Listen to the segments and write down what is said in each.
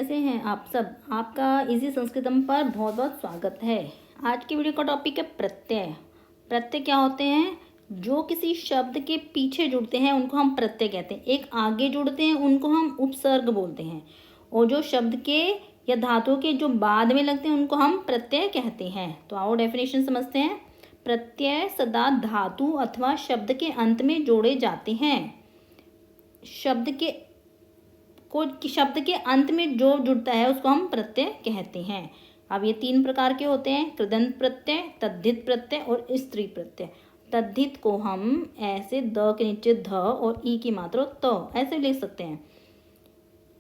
कैसे हैं आप सब। आपका इजी संस्कृतम पर बहुत बहुत स्वागत है। आज की वीडियो का टॉपिक है प्रत्यय। प्रत्यय क्या होते हैं? जो किसी शब्द के पीछे जुड़ते हैं उनको हम प्रत्यय कहते हैं। एक आगे जुड़ते हैं उनको हम उपसर्ग बोलते हैं, और जो शब्द के या धातु के जो बाद में लगते हैं उनको हम प्रत्यय कहते हैं। तो आओ डेफिनेशन समझते हैं। प्रत्यय सदा धातु अथवा शब्द के अंत में जोड़े जाते हैं। शब्द के अंत में जो जुड़ता है उसको हम प्रत्यय कहते हैं। अब ये 3 प्रकार के होते हैं: कृदंत प्रत्यय, तद्धित प्रत्यय और स्त्री प्रत्यय। तद्धित को हम ऐसे द के नीचे ध और ई की मात्रा त ऐसे लिख सकते हैं,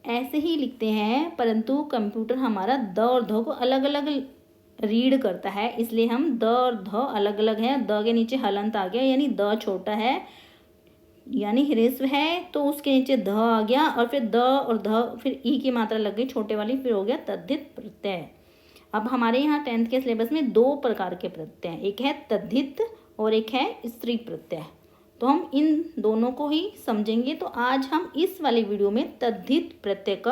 ऐसे ही लिखते हैं, परंतु कंप्यूटर हमारा द और ध को अलग अलग रीड करता है, इसलिए हम द और ध अलग अलग है। द के नीचे हलंत आ गया, यानी द छोटा है, यानी ह्रस्व है, तो उसके नीचे ध आ गया, और फिर द और ध फिर ई की मात्रा लग गई छोटे वाली, फिर हो गया तद्धित प्रत्यय। अब हमारे यहाँ 10th के सिलेबस में 2 प्रकार के प्रत्यय हैं, एक है तद्धित और एक है स्त्री प्रत्यय। तो हम इन दोनों को ही समझेंगे। तो आज हम इस वाली वीडियो में तद्धित प्रत्यय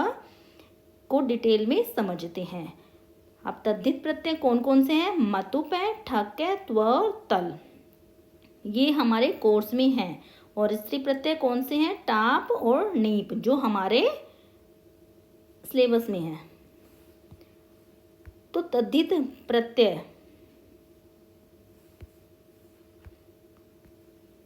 को डिटेल में समझते हैं। अब तद्धित प्रत्यय कौन कौन से हैं? मतुप है, ठक है, त्व और तल, ये हमारे कोर्स में हैं। और स्त्री प्रत्यय कौन से हैं? टाप और नीप, जो हमारे सिलेबस में है। तो तद्धित प्रत्यय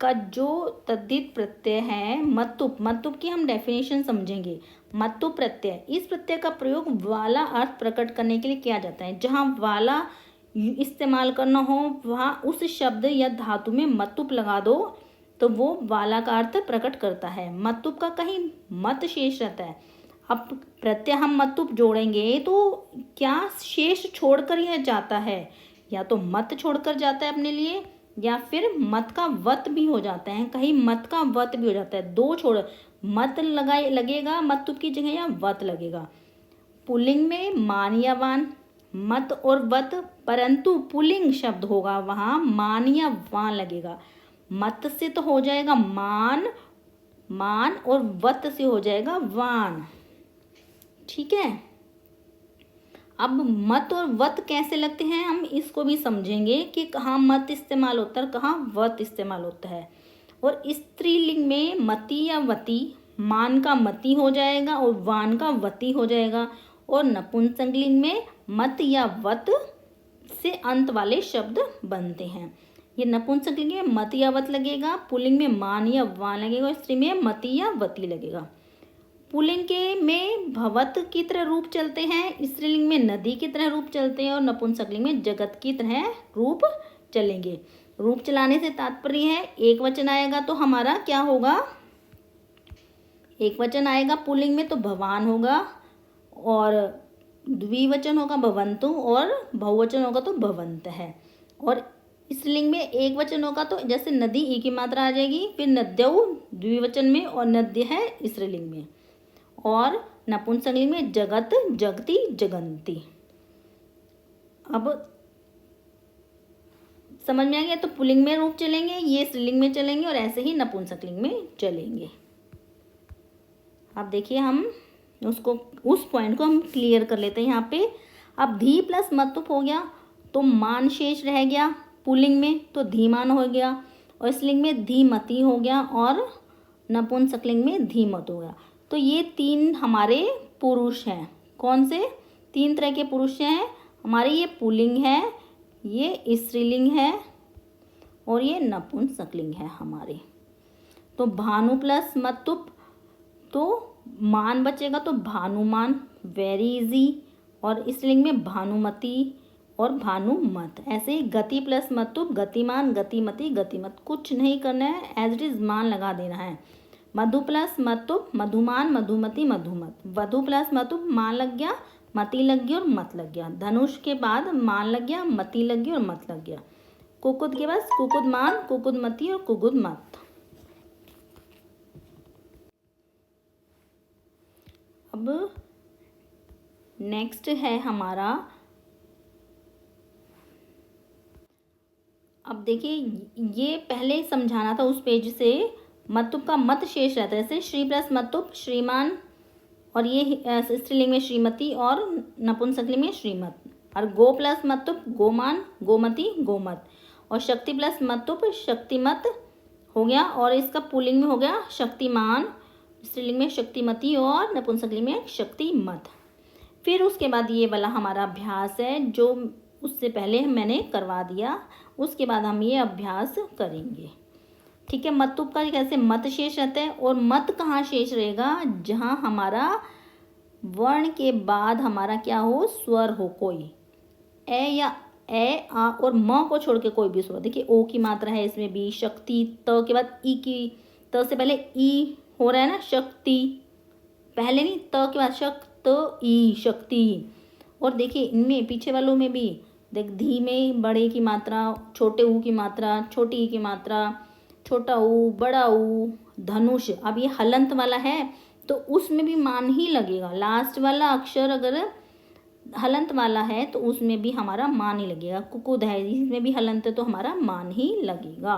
का जो तद्धित प्रत्यय है मतुप की हम डेफिनेशन समझेंगे। मतुप प्रत्यय, इस प्रत्यय का प्रयोग वाला अर्थ प्रकट करने के लिए किया जाता है। जहाँ वाला इस्तेमाल करना हो वहाँ उस शब्द या धातु में मतुप लगा दो तो वो वाला का अर्थ प्रकट करता है। मतुप का कहीं मत शेष रहता है। अब प्रत्यय हम मतुप जोड़ेंगे तो क्या शेष छोड़कर यह जाता है? या तो मत छोड़कर जाता है अपने लिए, या फिर मत का वत भी हो जाता है। कहीं मत का वत भी हो जाता है, दो छोड़, मत लगेगा मतुप की जगह, या वत लगेगा। पुल्लिंग में मान या वान, मत और वत, परंतु पुल्लिंग शब्द होगा वहाँ मान या वान लगेगा। मत से तो हो जाएगा मान, और वत से हो जाएगा वान। ठीक है। अब मत और वत कैसे लगते हैं हम इसको भी समझेंगे कि कहाँ मत इस्तेमाल होता है, कहाँ वत इस्तेमाल होता है। और स्त्रीलिंग में मति या वती, मान का मति हो जाएगा और वान का वती हो जाएगा। और नपुंसकलिंग में मत या वत से अंत वाले शब्द बनते हैं। ये नपुंसकलिंग में मत या वत लगेगा, पुल्लिंग में मान या वान लगेगा, और स्त्री में मति या वती लगेगा। पुल्लिंग के में भवत की तरह रूप चलते हैं, स्त्रीलिंग में नदी की तरह रूप चलते हैं, और नपुंसकलिंग में जगत की तरह रूप चलेंगे। रूप चलाने से तात्पर्य है एक वचन आएगा तो हमारा क्या होगा? एक वचन आएगा पुल्लिंग में तो भवान होगा, और द्विवचन होगा भवंतु, और बहुवचन होगा तो भवंत है। और स्त्रीलिंग में एक वचन होगा तो जैसे नदी ई की मात्रा आ जाएगी, फिर नद्यौ द्विवचन में, और नद्य है स्त्रीलिंग में। और नपुंसकलिंग में जगत, जगती, जगंती। अब समझ में आ गया? तो पुल्लिंग में रूप चलेंगे, ये स्त्रीलिंग में चलेंगे, और ऐसे ही नपुंसकलिंग में चलेंगे। अब देखिए हम उस पॉइंट को हम क्लियर कर लेते हैं यहाँ पे। अब धी प्लस मतुप हो गया तो मान शेष रह गया पुल्लिंग में, तो धीमान हो गया, और स्त्रीलिंग में धीमती हो गया, और नपुंसकलिंग में धीमत हो गया। तो ये 3 हमारे पुरुष हैं। कौन से? 3 तरह के पुरुष हैं हमारे। ये पुल्लिंग है, ये स्त्रीलिंग है, और ये नपुंसकलिंग है हमारे। तो भानु प्लस मतुप, तो मान बचेगा तो भानुमान, वेरी इजी, और स्त्रीलिंग में भानुमती और भानुमत। ऐसे ही गति प्लस मतुप, गतिमान, गतिमती, गतिमत। कुछ नहीं करना है, एज इट इज मान लगा देना है। मधु प्लस मतुप, मधुमान, मधुमती, मधुमत। वधु प्लस मतुप, मान लग गया, मति लग गया और मत लग गया। धनुष के बाद मान लग गया, मति लग गया और मत लग गया। कुकुद के बाद कुकुदमान, कुकुदमती और कुकुदमत। अब नेक्स्ट है हमारा, अब देखिए ये पहले समझाना था उस पेज से। मतुप का मत शेष रहता है, जैसे श्री प्लस मतुप, श्रीमान और ये स्त्रीलिंग में श्रीमती और नपुंसकलिंग में श्रीमत। और गो प्लस मतुप गोमान गोमती गोमत, और शक्ति प्लस मतुप शक्तिमत हो गया, और इसका पुल्लिंग में हो गया शक्तिमान, स्त्रीलिंग में शक्तिमती और नपुंसकलिंग में शक्तिमत। फिर उसके बाद ये वाला हमारा अभ्यास है जो उससे पहले मैंने करवा दिया, उसके बाद हम ये अभ्यास करेंगे। ठीक है, मतुप का कैसे मत शेष रहता है, और मत कहाँ शेष रहेगा, जहाँ हमारा वर्ण के बाद हमारा क्या हो, स्वर हो कोई, ए या ए आ और म को छोड़ के कोई भी स्वर। देखिए ओ की मात्रा है इसमें भी, शक्ति त के बाद ई की, त से पहले ई हो रहा है ना, शक्ति पहले नहीं, त के बाद शक्त ई शक्ति। और देखिए इनमें पीछे वालों में भी देख, धीमे बड़े की मात्रा, छोटे ऊ की मात्रा, छोटी ई की मात्रा, छोटा ऊ, बड़ा ऊ, धनुष। अब ये हलंत वाला है तो उसमें भी मान ही लगेगा, लास्ट वाला अक्षर अगर हलंत वाला है तो उसमें भी हमारा मान ही लगेगा। कुकुद है इसमें भी हलंत है तो हमारा मान ही लगेगा।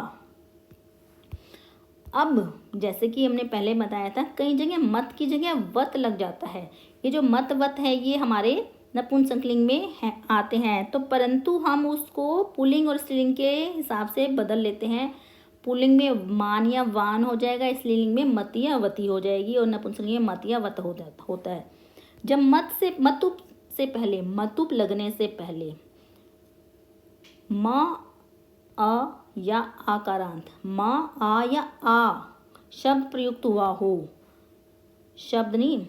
अब जैसे कि हमने पहले बताया था, कई जगह मत की जगह वत लग जाता है। ये जो मत वत है ये हमारे नपुंसकलिंग में आते हैं, तो परंतु हम उसको पुल्लिंग और स्त्रीलिंग के हिसाब से बदल लेते हैं। पुल्लिंग में मान या वान हो जाएगा, स्त्रीलिंग में मत या वती हो जाएगी, और नपुंसकलिंग में मत या वत होता है। जब मतुप से पहले, मतुप लगने से पहले म अ या आकारांत, म आ या आ शब्द प्रयुक्त हुआ हो, शब्द नहीं,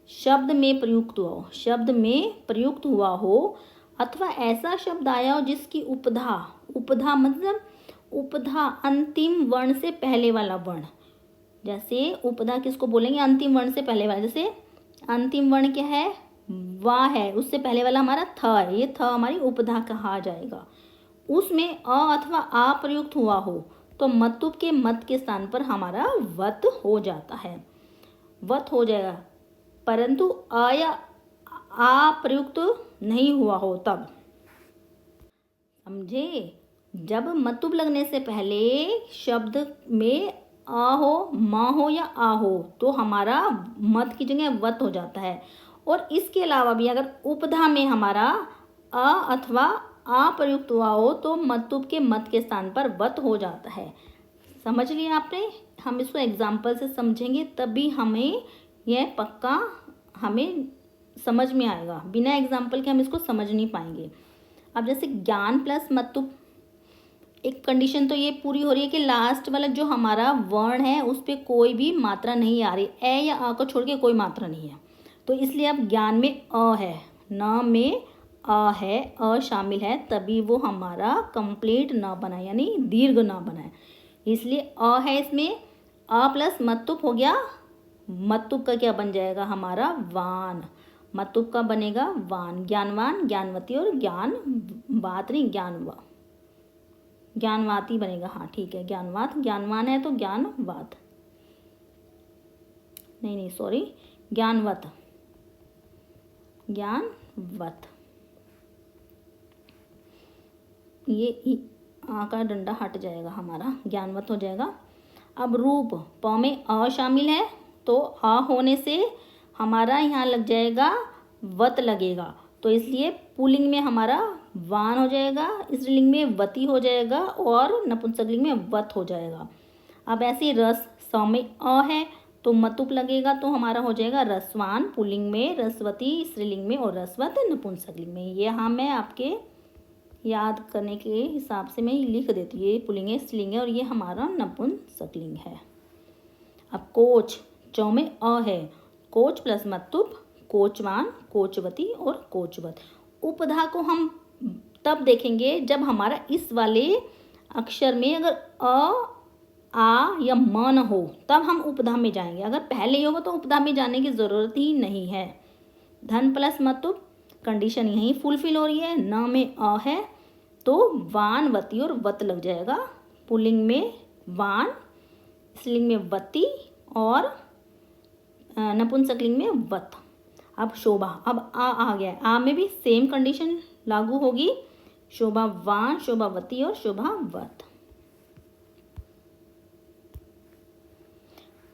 शब्द में प्रयुक्त हुआ हो, शब्द में प्रयुक्त हुआ हो, अथवा ऐसा शब्द आया हो जिसकी उपधा, उपधा मतलब उपधा अंतिम वर्ण से पहले वाला वर्ण। जैसे उपधा किसको बोलेंगे, अंतिम वर्ण से पहले वाला। जैसे अंतिम वर्ण क्या है, वा है, उससे पहले वाला हमारा थ है, ये थ हमारी उपधा कहा जाएगा। उसमें अ अथवा आ प्रयुक्त हुआ हो तो मतुप के मत के स्थान पर हमारा वत हो जाता है, वत हो जाएगा। परंतु अ या आ प्रयुक्त नहीं हुआ हो तब, समझे, जब मतुप लगने से पहले शब्द में अ हो, म हो या आ हो तो हमारा मत की जगह वत हो जाता है। और इसके अलावा भी अगर उपधा में हमारा अ अथवा आ प्रयुक्त हुआ हो तो मतुप के मत के स्थान पर वत हो जाता है। समझ लिया आपने, हम इसको एग्जाम्पल से समझेंगे तभी हमें यह पक्का हमें समझ में आएगा, बिना एग्जाम्पल के हम इसको समझ नहीं पाएंगे। अब जैसे ज्ञान प्लस मतुप, एक कंडीशन तो ये पूरी हो रही है कि लास्ट वाला जो हमारा वर्ण है उस पर कोई भी मात्रा नहीं आ रही, ए या आ को छोड़ के कोई मात्रा नहीं है, तो इसलिए अब ज्ञान में अ है, न में अ है, अ शामिल है, तभी वो हमारा कंप्लीट न बना यानी दीर्घ न बना, इसलिए अ है इसमें। अ प्लस मतुप हो गया, मतुप का क्या बन जाएगा हमारा वान, मतुप का बनेगा वान, ज्ञानवान, ज्ञानवती और ज्ञानवात नहीं ज्ञानवाती बनेगा। हाँ ठीक है, ज्ञानवात, ज्ञानवान है तो ज्ञानवात, नहीं सॉरी, ज्ञानवत, ज्ञानवत, ये आ का डंडा हट जाएगा हमारा, ज्ञानवत हो जाएगा। अब रूप, प में अ शामिल है तो अ होने से हमारा यहाँ लग जाएगा वत लगेगा, तो इसलिए पुल्लिंग में हमारा वान हो जाएगा, स्त्रीलिंग में वती हो जाएगा और नपुंसकलिंग में वत हो जाएगा। अब ऐसे रस, स में अ है तो मतुप लगेगा तो हमारा हो जाएगा रसवान पुल्लिंग में, रसवती स्त्रीलिंग में और रसवत नपुंसकलिंग में। ये हाँ मैं आपके याद करने के हिसाब से मैं लिख देती हूँ, ये पुल्लिंग है, स्त्रीलिंग है और ये हमारा नपुंसकलिंग है। अब कोच, चौ में अ है, कोच प्लस मतुप कोचवान, कोचवती और कोचवत। उपधा को हम तब देखेंगे जब हमारा इस वाले अक्षर में अगर अ आ या म न हो तब हम उपधा में जाएंगे, अगर पहले ही होगा तो उपधा में जाने की ज़रूरत ही नहीं है। धन प्लस मतुप, कंडीशन यहीं फुलफिल हो रही है, न में अ है तो वान, वती और वत लग जाएगा, पुल्लिंग में वान, स्त्रीलिंग में वती और नपुंसकलिंग में वत। अब शोभा, अब आ गया है, आ में भी सेम कंडीशन लागू होगी, शोभावान, शोभावती और शोभावत।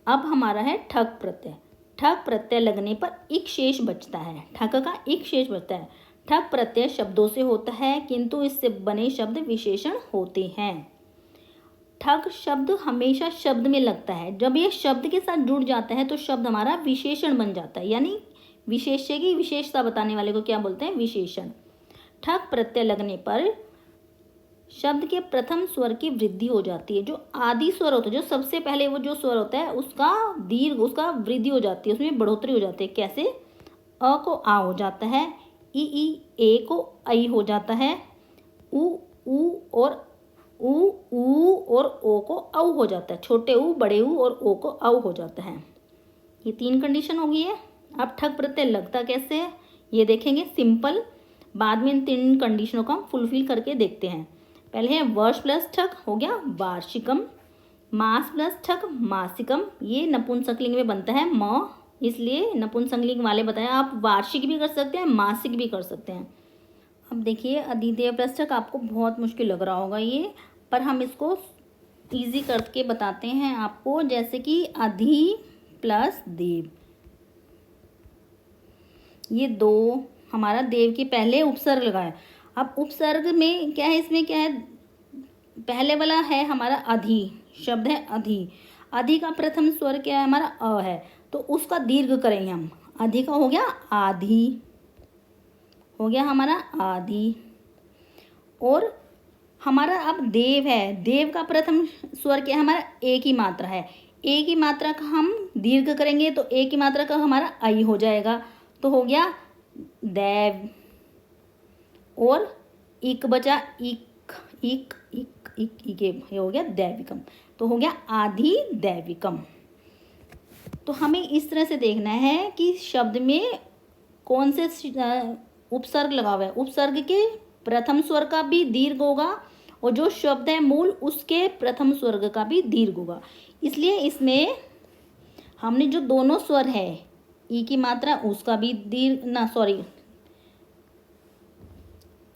अब हमारा है ठक प्रत्यय, ठक प्रत्यय लगने पर इक शेष बचता है, ठक का इक शेष बचता है। ठक प्रत्यय शब्दों से होता है किंतु इससे बने शब्द विशेषण होते हैं। ठग शब्द हमेशा शब्द में लगता है, जब ये शब्द के साथ जुड़ जाता है तो शब्द हमारा विशेषण बन जाता है, यानी विशेष्य की विशेषता बताने वाले को क्या बोलते हैं, विशेषण। ठग प्रत्यय लगने पर शब्द के प्रथम स्वर की वृद्धि हो जाती है। जो आदि स्वर होता है, जो सबसे पहले वो जो स्वर होता है उसका दीर्घ, उसका वृद्धि हो जाती है, उसमें बढ़ोतरी हो जाती है। कैसे? अ को आ हो जाता है, ई ए को आई हो जाता है, उ और ऊ और ओ को औ हो जाता है, छोटे ऊ, बड़े ऊ और ओ को औ हो जाता है। ये 3 कंडीशन हो गई है। अब ठग प्रत्यय लगता कैसे है ये देखेंगे, सिंपल। बाद में इन 3 कंडीशनों को हम फुलफिल करके देखते हैं। पहले है वर्ष प्लस ठग, हो गया वार्षिकम। मास प्लस ठग, मासिकम। ये नपुंसकलिंग में बनता है म, इसलिए नपुंसकलिंग वाले बताया। आप वार्षिक भी कर सकते हैं, मासिक भी कर सकते हैं। अब देखिए अधिदेव प्लस ठग आपको बहुत मुश्किल लग रहा होगा ये, पर हम इसको इजी करके बताते हैं आपको। जैसे कि अधि प्लस देव, ये 2 हमारा देव के पहले उपसर्ग लगाए। अब उपसर्ग में क्या है, इसमें क्या है, पहले वाला है हमारा अधि, शब्द है अधि। अधि का प्रथम स्वर क्या है, हमारा अ है, तो उसका दीर्घ करेंगे हम। अधि का हो गया आधि, हो गया हमारा आधि। और हमारा अब देव है, देव का प्रथम स्वर क्या है, हमारा ए की मात्रा है। ए की मात्रा का हम दीर्घ करेंगे तो ए की मात्रा का हमारा आई हो जाएगा, तो हो गया देव। और इक बचा, इक इक इक इक इक, ये हो गया दैविकम, तो हो गया आधि दैविकम। तो हमें इस तरह से देखना है कि शब्द में कौन से उपसर्ग लगा हुआ है। उपसर्ग के प्रथम स्वर का भी दीर्घ होगा और जो शब्द है मूल उसके प्रथम स्वर्ग का भी दीर्घ होगा। इसलिए इसमें हमने जो दोनों स्वर है, ई की मात्रा उसका भी दीर्घ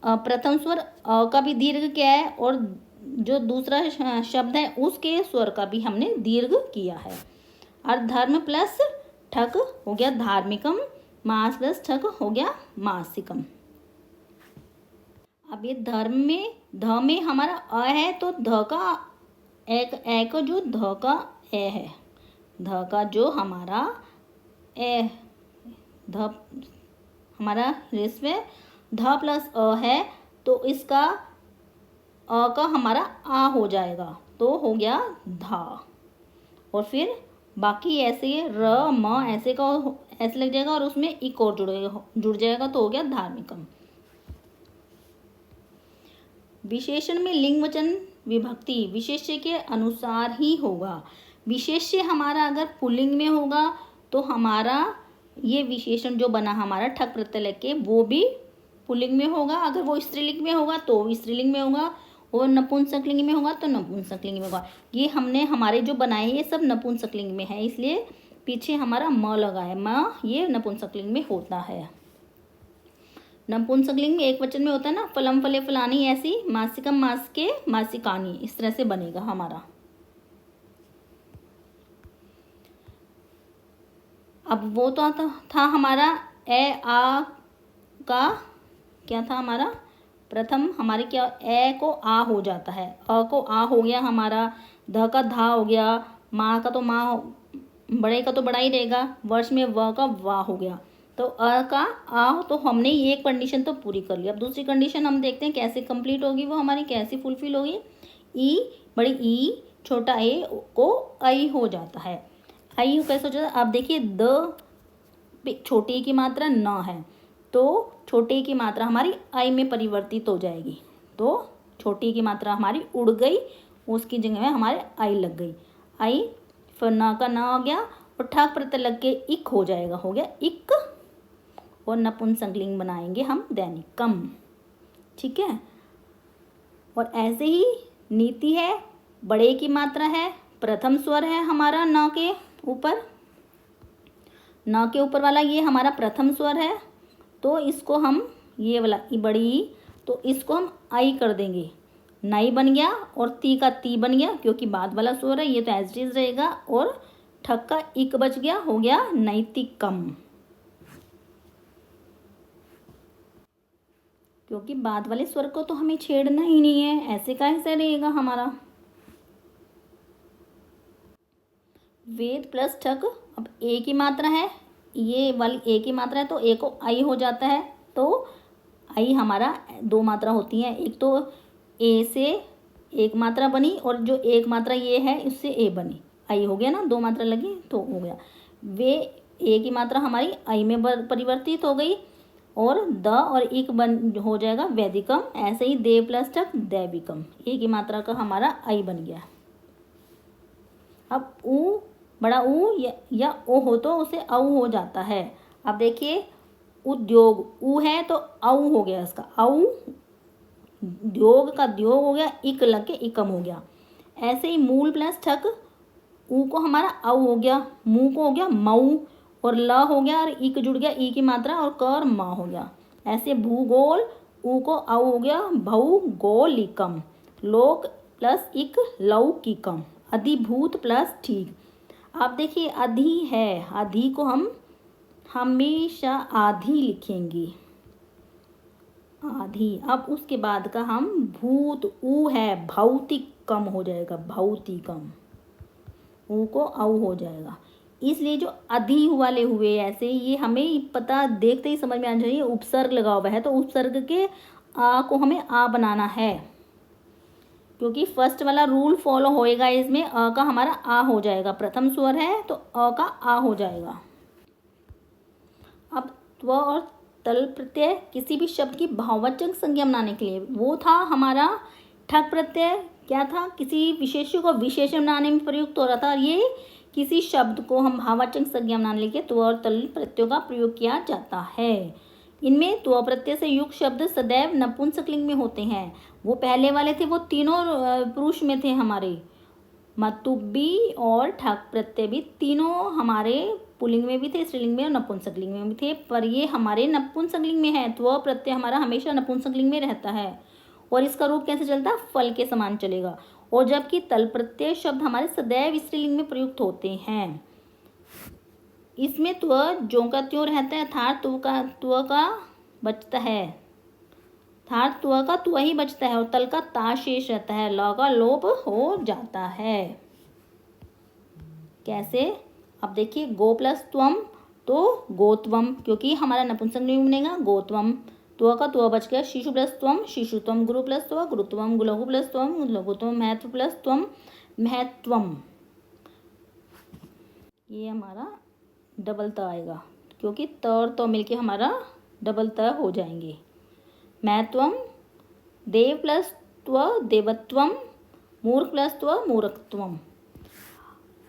प्रथम स्वर अ का भी दीर्घ क्या है, और जो दूसरा शब्द है उसके स्वर का भी हमने दीर्घ किया है। और धर्म प्लस ठग हो गया धार्मिकम, मास प्लस ठग हो गया मासिकम। अब ये धर्म में ध में हमारा अ है, तो ध का ए का जो ध का ए है, ध का जो हमारा ए, ध हमारा रेस में ध प्लस अ है, तो इसका अ का हमारा आ हो जाएगा, तो हो गया धा। और फिर बाकी ऐसे र म ऐसे का ऐसे लग जाएगा और उसमें इक और जुड़ जाएगा, तो हो गया धार्मिकम। विशेषण में लिंग वचन विभक्ति विशेष्य के अनुसार ही होगा। विशेष्य हमारा अगर पुल्लिंग में होगा तो हमारा ये विशेषण जो बना हमारा ठक प्रत्यय लेके वो भी पुल्लिंग में होगा। अगर वो स्त्रीलिंग में होगा तो स्त्रीलिंग में होगा, और नपुंसकलिंग में होगा तो नपुंसकलिंग में होगा। ये हमने हमारे जो बनाए ये सब नपुंसकलिंग में है, इसलिए पीछे हमारा म लगा है, म ये नपुंसकलिंग में होता है। नपुंसकलिंग में एक वचन में होता है ना, फलम फले फलानी, ऐसी मासिकम मासिके मासिकानी, इस तरह से बनेगा हमारा। अब वो तो था हमारा ए आ का क्या था हमारा प्रथम, हमारे क्या ए को आ हो जाता है, अ को आ हो गया हमारा, ध का धा हो गया, माँ का तो माँ, बड़े का तो बड़ा ही रहेगा, वर्ष में व का वा हो गया, तो अ का आ, तो हमने ये एक कंडीशन तो पूरी कर ली। अब दूसरी कंडीशन हम देखते हैं कैसे कंप्लीट होगी, वो हमारी कैसे फुलफिल होगी। ई बड़ी ई छोटा ए को आई हो जाता है, आई कैसे हो जाता है। अब देखिए द छोटे की मात्रा न है, तो छोटे की मात्रा हमारी आई में परिवर्तित हो जाएगी, तो छोटी की मात्रा हमारी उड़ गई, उसकी जगह में हमारे आई लग गई, आई फिर न का न हो गया, और ठक प्रत्यय लग के इक हो जाएगा, हो गया इक, और नपुंसकलिंग बनाएंगे हम दैनिकम। ठीक है, और ऐसे ही नीति है, बड़े की मात्रा है, प्रथम स्वर है हमारा न के ऊपर, न के ऊपर वाला ये हमारा प्रथम स्वर है, तो इसको हम ये वाला ई बड़ी, तो इसको हम आई कर देंगे, नाई बन गया, और ती का ती बन गया क्योंकि बाद वाला स्वर है, ये तो एज इट इज रहेगा, और ठक का इक बच गया, हो गया नैतिकम, क्योंकि बाद वाले स्वर को तो हमें छेड़ना ही नहीं है, ऐसे कैसे रहेगा हमारा। वेद प्लस ठक, अब ए की मात्रा है, ये वाली ए की मात्रा है तो ए को आई हो जाता है, तो आई हमारा दो मात्रा होती है, एक तो ए से एक मात्रा बनी और जो एक मात्रा ये है उससे ए बनी, आई हो गया ना, दो मात्रा लगी तो हो गया। वे ए की मात्रा हमारी आई में परिवर्तित हो गई और द और इक बन हो जाएगा वैदिकम। ऐसे ही देव प्लस ठक दैविकम, ए की मात्रा का हमारा आई बन गया। अब ऊ बड़ा ऊ या ओ हो तो उसे औ हो जाता है। अब देखिए उद्योग, ऊ है तो औ हो गया इसका, औ द्योग का द्योग हो गया, इक लग के इकम हो गया। ऐसे ही मूल प्लस ठक, ऊ को हमारा औ हो गया, मू को हो गया मऊ और ल हो गया और इक जुड़ गया, ई की मात्रा और क और मा हो गया। ऐसे भूगोल, ऊ को औ हो गया भौगोलिकम, लोक प्लस इक लौकिकम, अधिभूत प्लस ठीक। अब देखिए अधि है, अधि को हम हमेशा आधी लिखेंगे, आधी। अब उसके बाद का हम भूत, ऊ है भौतिक कम हो जाएगा, भौतिकम, ऊ को औ हो जाएगा। इसलिए जो अधि वाले हुए ऐसे, ये हमें पता देखते ही समझ में आना चाहिए, उपसर्ग लगा हुआ है तो उपसर्ग के आ को हमें आ बनाना है, क्योंकि फर्स्ट वाला रूल फॉलो होएगा इसमें, अ का हमारा आ हो जाएगा, प्रथम स्वर है तो अ का आ हो जाएगा। अब त्व और तल प्रत्यय किसी भी शब्द की भाववाचक संज्ञा बनाने के लिए, वो था हमारा ठक प्रत्यय, क्या था, किसी विशेष्य को विशेषण बनाने में प्रयुक्त हो रहा था। ये किसी शब्द को हम भाववाचक संज्ञा बनाने के लिए त्व और तल प्रत्ययों का प्रयोग किया जाता है। इनमें त्व प्रत्यय से युक्त शब्द सदैव नपुंसकलिंग में होते हैं। वो पहले वाले थे वो तीनों पुरुष में थे हमारे, मतुब्बी और ठक प्रत्यय भी तीनों हमारे पुल्लिंग में भी थे, स्त्रीलिंग में और नपुंसकलिंग में भी थे, पर ये हमारे नपुंसकलिंग में है। त्व प्रत्यय हमारा हमेशा नपुंसकलिंग में रहता है और इसका रूप कैसे चलता है, फल के समान चलेगा। और जबकि तल प्रत्यय शब्द हमारे सदैव स्त्रीलिंग में प्रयुक्त होते हैं। इसमें त्व ज्यों का त्यों रहता है, अर्थात त्व का बचता है, अर्थात त्व का त्व ही बचता है और तल का ता शेष रहता है, ल का लोप हो जाता है। कैसे, अब देखिए गो प्लस त्वम तो गोत्वम, क्योंकि हमारा नपुंसकलिंग बनेगा गोत्वम, त्व का त्व बच गया, शिशु प्लस त्वम शिशुत्वम, गुरु प्लस त्व गुरुत्वम, लघु प्लस त्वम लघुत्वम, महत्व प्लस त्वम महत्वम। ये हमारा डबल त आएगा, क्योंकि त और त मिलके हमारा डबल त हो जाएंगे। महत्वम, देव प्लस त्व देवत्वम, मूर्ख प्लस त्व मूर्खत्वम।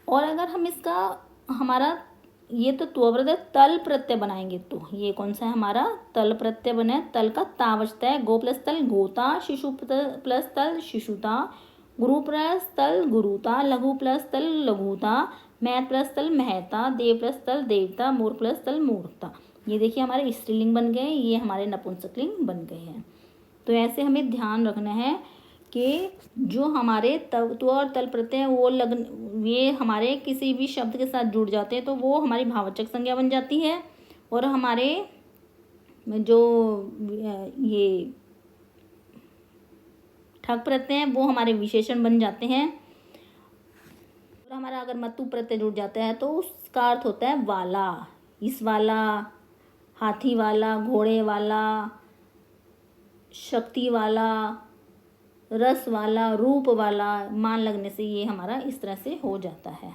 और अगर हम इसका हमारा ये तो त्व प्रत्यय तल प्रत्यय बनाएंगे तो ये कौन सा है हमारा तल प्रत्यय बने, तल का ता बचता है, गो प्लस तल गोता, शिशु प्लस तल शिशुता, गुरु प्लस तल गुरुता, लघु प्लस तल लघुता, महत प्लस तल महता, देव प्लस तल देवता, मूर्ख प्लस तल मूर्खता। ये देखिए हमारे स्त्रीलिंग बन गए, ये हमारे नपुंसकलिंग बन गए हैं। तो ऐसे हमें ध्यान रखना है कि जो हमारे त्व और तल प्रत्यय वो ये हमारे किसी भी शब्द के साथ जुड़ जाते हैं तो वो हमारी भाववाचक संज्ञा बन जाती है, और हमारे जो ये ठक प्रत्यय हैं वो हमारे विशेषण बन जाते हैं। और हमारा अगर मतु प्रत्यय जुड़ जाता है तो उसका अर्थ होता है वाला, इस वाला, हाथी वाला, घोड़े वाला, शक्ति वाला, रस वाला, रूप वाला, मान लगने से ये हमारा इस तरह से हो जाता है।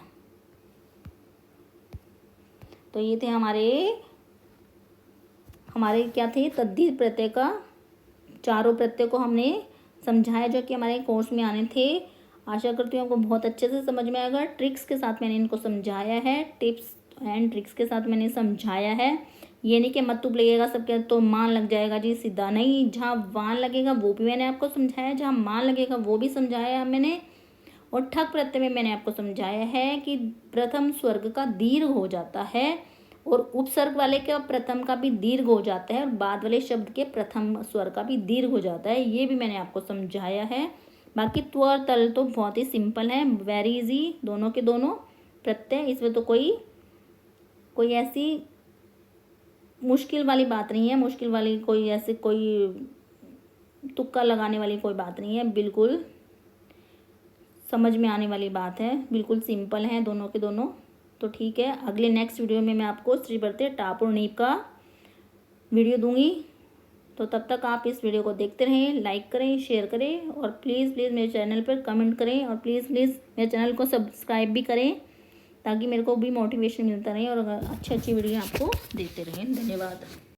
तो ये थे हमारे क्या थे तद्धित प्रत्यय का, चारों प्रत्यय को हमने समझाया जो कि हमारे कोर्स में आने थे। आशा करती हूँ आपको बहुत अच्छे से समझ में आएगा। ट्रिक्स के साथ मैंने इनको समझाया है, टिप्स एंड ट्रिक्स के साथ मैंने समझाया है। ये नहीं कि मतुब लगेगा सबके तो मान लग जाएगा जी सीधा, नहीं, जहाँ वान लगेगा वो भी मैंने आपको समझाया, जहाँ मान लगेगा वो भी समझाया मैंने। और ठक प्रत्यय में मैंने आपको समझाया है कि प्रथम स्वर्ग का दीर्घ हो जाता है और उपसर्ग वाले का प्रथम का भी दीर्घ हो जाता है और बाद वाले शब्द के प्रथम स्वर का भी दीर्घ हो जाता है, ये भी मैंने आपको समझाया है। बाकी त्व और तल तो बहुत ही सिंपल है, वेरी इजी दोनों के दोनों। प्रत्यय, इसमें तो कोई ऐसी मुश्किल वाली बात नहीं है, मुश्किल वाली कोई ऐसे कोई तुक्का लगाने वाली कोई बात नहीं है, बिल्कुल समझ में आने वाली बात है, बिल्कुल सिंपल है दोनों के दोनों। तो ठीक है, अगले नेक्स्ट वीडियो में मैं आपको स्त्री प्रत्यय टाप और नीप का वीडियो दूंगी। तो तब तक आप इस वीडियो को देखते रहें, लाइक करें, शेयर करें और प्लीज़ प्लीज़ मेरे चैनल पर कमेंट करें और प्लीज़ प्लीज़ मेरे चैनल को सब्सक्राइब भी करें, ताकि मेरे को भी मोटिवेशन मिलता रहे और अच्छी अच्छी वीडियो आपको देते रहें। धन्यवाद।